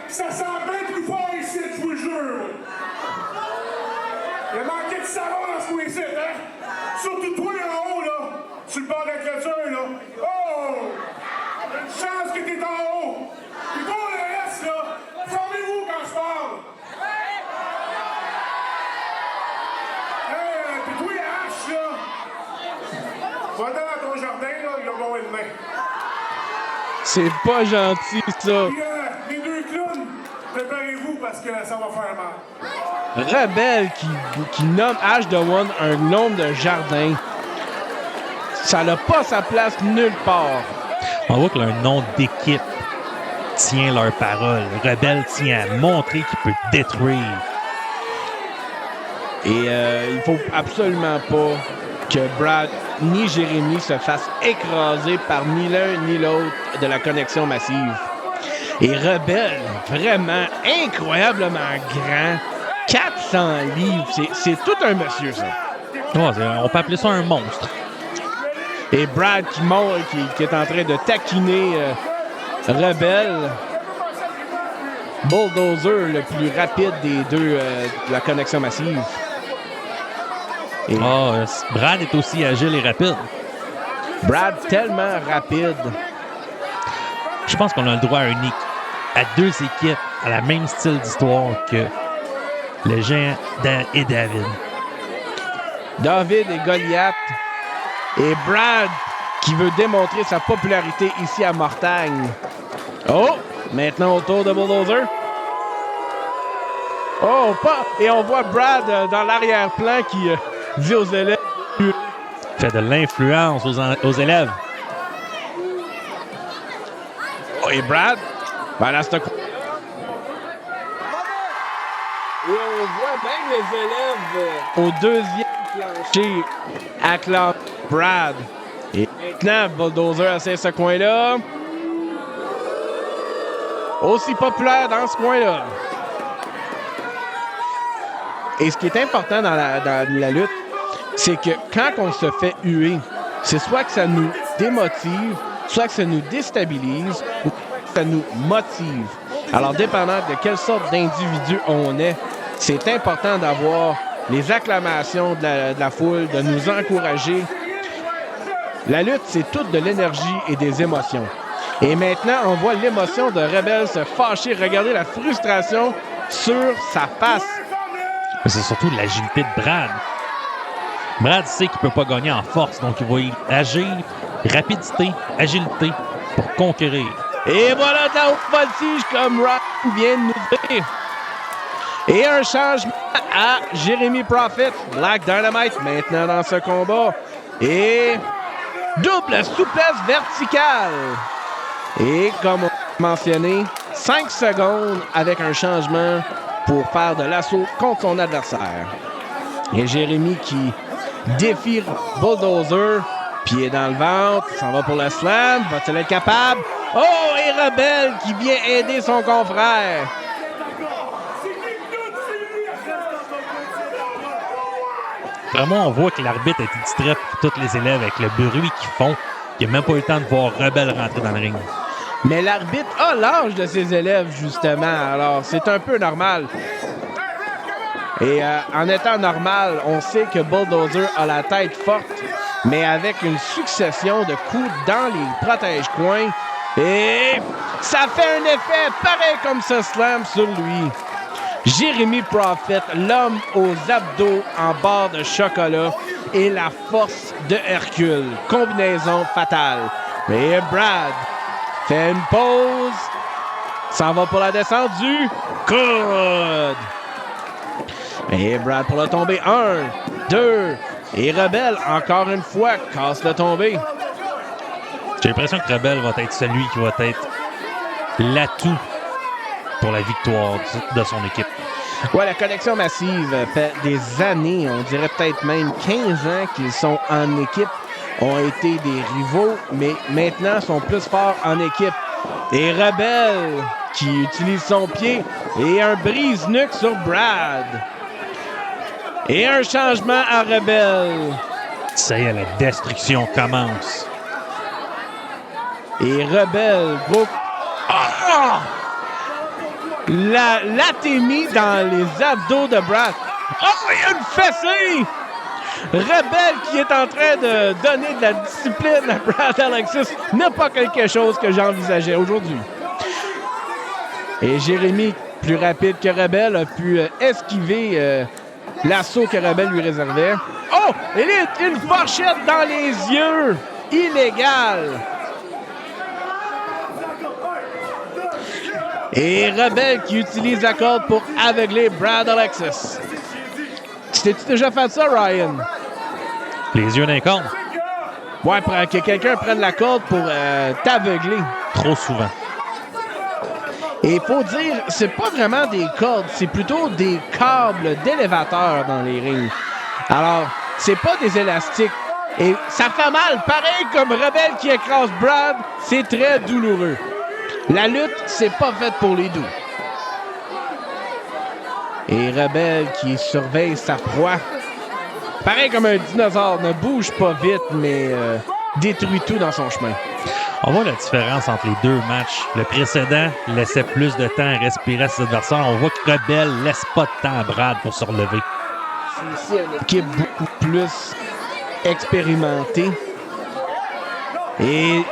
Ça sent bien plus fort ici, je vous le jure. Il a manqué de savon dans ce coin-ci, hein? Surtout toi en haut, là. Sur le bord de la clôture, là. Oh! Une chance que t'es en haut. Puis pour le reste, là, formez-vous quand je parle. Puis toi, H, là. Va dans ton jardin, là, il a bon une main. C'est pas gentil, ça. Puis, les deux clowns, préparez-vous parce que ça va faire mal. Rebelle qui nomme Ash the One un gnome de jardin. Ça n'a pas sa place nulle part. On voit que leur nom d'équipe tient leur parole. Rebelle tient à montrer qu'il peut détruire. Et il faut absolument pas que Brad ni Jérémy se fassent écraser par ni l'un ni l'autre de la connexion massive. Et Rebelle, vraiment incroyablement grand, 400 livres, c'est tout un monsieur, ça. Oh, on peut appeler ça un monstre. Et Brad qui est en train de taquiner Rebelle. Bulldozer, le plus rapide des deux de la connexion massive. Et Brad est aussi agile et rapide. Brad tellement rapide. Je pense qu'on a le droit à deux équipes à la même style d'histoire que le géant et David. David et Goliath. Et Brad qui veut démontrer sa popularité ici à Mortagne. Oh! Maintenant au tour de Bulldozer. Oh! Pas! Et on voit Brad dans l'arrière-plan qui dit aux élèves... Fait de l'influence aux élèves. Oh, et Brad, ben là, c'est... Et on voit bien les élèves au deuxième plancher acclament Brad. Et maintenant, Bulldozer essaie ce coin-là. Aussi populaire dans ce coin-là. Et ce qui est important dans la lutte, c'est que quand on se fait huer, c'est soit que ça nous démotive, soit que ça nous déstabilise, ou que ça nous motive. Alors, dépendant de quelle sorte d'individu on est, c'est important d'avoir les acclamations de la foule, de nous encourager. La lutte, c'est toute de l'énergie et des émotions. Et maintenant, on voit l'émotion de Rebelle se fâcher. Regardez la frustration sur sa face. Mais c'est surtout l'agilité de Brad. Brad sait qu'il ne peut pas gagner en force, donc il va agir, rapidité, agilité pour conquérir. Et voilà de la haute voltige comme Ryan vient de nous dire. Et un changement à Jérémy Prophet. Black Dynamite maintenant dans ce combat. Et double souplesse verticale. Et comme on a mentionné, 5 secondes avec un changement pour faire de l'assaut contre son adversaire. Et Jérémy qui défie Bulldozer, pied dans le ventre, s'en va pour le slam, va-t-il être capable? Oh, et Rebelle qui vient aider son confrère. Vraiment, on voit que l'arbitre a été distrait pour tous les élèves avec le bruit qu'ils font. Il n'a même pas eu le temps de voir Rebelle rentrer dans le ring. Mais l'arbitre a l'âge de ses élèves, justement. Alors, c'est un peu normal. Et en étant normal, on sait que Bulldozer a la tête forte, mais avec une succession de coups dans les protège-coins. Et ça fait un effet pareil comme ce slam sur lui. Jérémy Prophet, l'homme aux abdos en barre de chocolat et la force de Hercule. Combinaison fatale. Et Brad fait une pause. S'en va pour la descente du coude. Et Brad pour la tombée. 1, 2. Et Rebelle, encore une fois, casse le tombé. J'ai l'impression que Rebelle va être celui qui va être l'atout pour la victoire de son équipe. Ouais, la connexion massive fait des années, on dirait peut-être même 15 ans qu'ils sont en équipe, ont été des rivaux, mais maintenant sont plus forts en équipe. Et Rebelle qui utilise son pied et un brise-nuque sur Brad. Et un changement à Rebelle. Ça y est, la destruction commence. Et Rebelle, gros... l'atémie dans les abdos de Brad. Oh, il y a une fessée! Rebelle qui est en train de donner de la discipline à Brad Alexis n'est pas quelque chose que j'envisageais aujourd'hui. Et Jérémy, plus rapide que Rebelle, a pu esquiver l'assaut que Rebelle lui réservait. Oh! Il est une fourchette dans les yeux! Illégal! Et Rebelle qui utilise la corde pour aveugler Brad Alexis. T'es-tu déjà fait ça, Ryan? Les yeux d'un corps. Ouais, que quelqu'un prenne la corde pour t'aveugler. Trop souvent. Et il faut dire, c'est pas vraiment des cordes, c'est plutôt des câbles d'élévateur dans les rings. Alors, c'est pas des élastiques. Et ça fait mal, pareil comme Rebelle qui écrase Brad, c'est très douloureux. La lutte, c'est pas faite pour les doux. Et Rebelle qui surveille sa proie. Pareil comme un dinosaure, ne bouge pas vite, mais détruit tout dans son chemin. On voit la différence entre les deux matchs. Le précédent laissait plus de temps à respirer à ses adversaires. On voit que Rebelle laisse pas de temps à Brad pour se relever. C'est ici une équipe beaucoup plus expérimentée. Et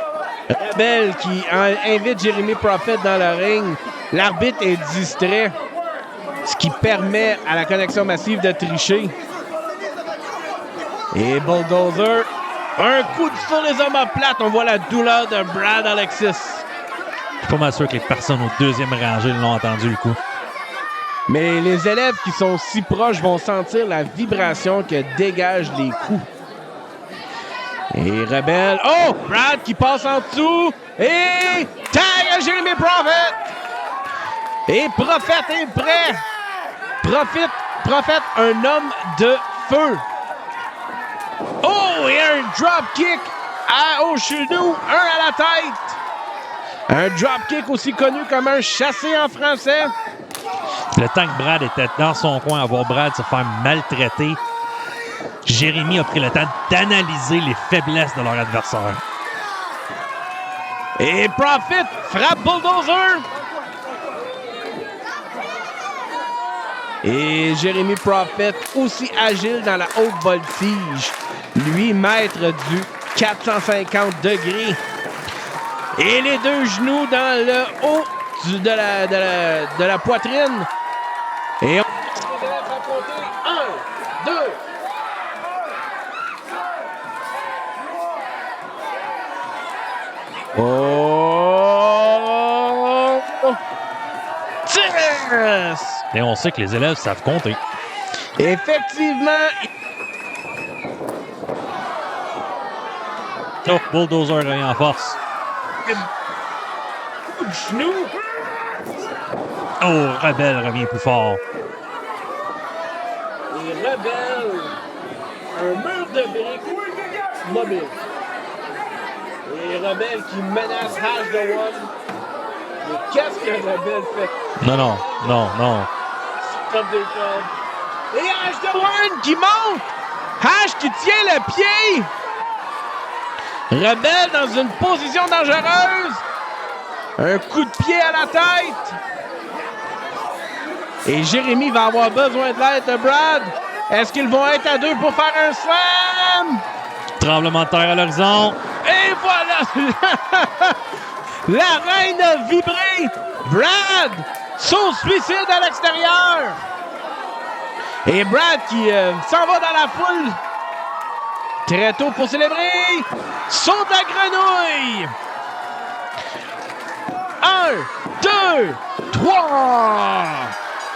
Rebelle qui invite Jeremy Prophet dans le ring. L'arbitre est distrait, ce qui permet à la connexion massive de tricher. Et Bulldozer, un coup sur les omoplates. On voit la douleur de Brad Alexis. Je suis pas mal sûr que les personnes au deuxième rangée l'ont entendu le coup. Mais les élèves qui sont si proches vont sentir la vibration que dégagent les coups. Et Rebelle. Oh! Brad qui passe en dessous. Et tag à Jeremy Prophet. Et Prophet est prêt. Prophet, un homme de feu. Oh! Et un drop kick au genou. Un à la tête. Un drop kick aussi connu comme un chassé en français. Le temps que Brad était dans son coin à voir Brad se faire maltraiter, Jérémy a pris le temps d'analyser les faiblesses de leur adversaire. Et Prophet frappe Bulldozer. Et Jeremy Prophet, aussi agile dans la haute voltige. Lui, maître du 450 degrés. Et les deux genoux dans le haut de la poitrine. Et on va raconter 1, 2. Oh! Yes! Et on sait que les élèves savent compter. Effectivement. Oh, Bulldozer revient en force. Coup de genou. Oh, Rebelle revient plus fort. Et Rebelle, un mur de briques mobile. Et Rebelle qui menace Hash the One. Mais qu'est-ce que Rebelle fait? Non. Top des cordes. Et Hash the One qui monte. Hash qui tient le pied. Rebelle dans une position dangereuse. Un coup de pied à la tête. Et Jérémy va avoir besoin de l'aide de Brad. Est-ce qu'ils vont être à deux pour faire un slam? Tremblement de terre à l'horizon. Et voilà! La reine a vibré. Brad, son suicide à l'extérieur. Et Brad qui s'en va dans la foule. Très tôt pour célébrer. Saute la grenouille. 1, 2, 3.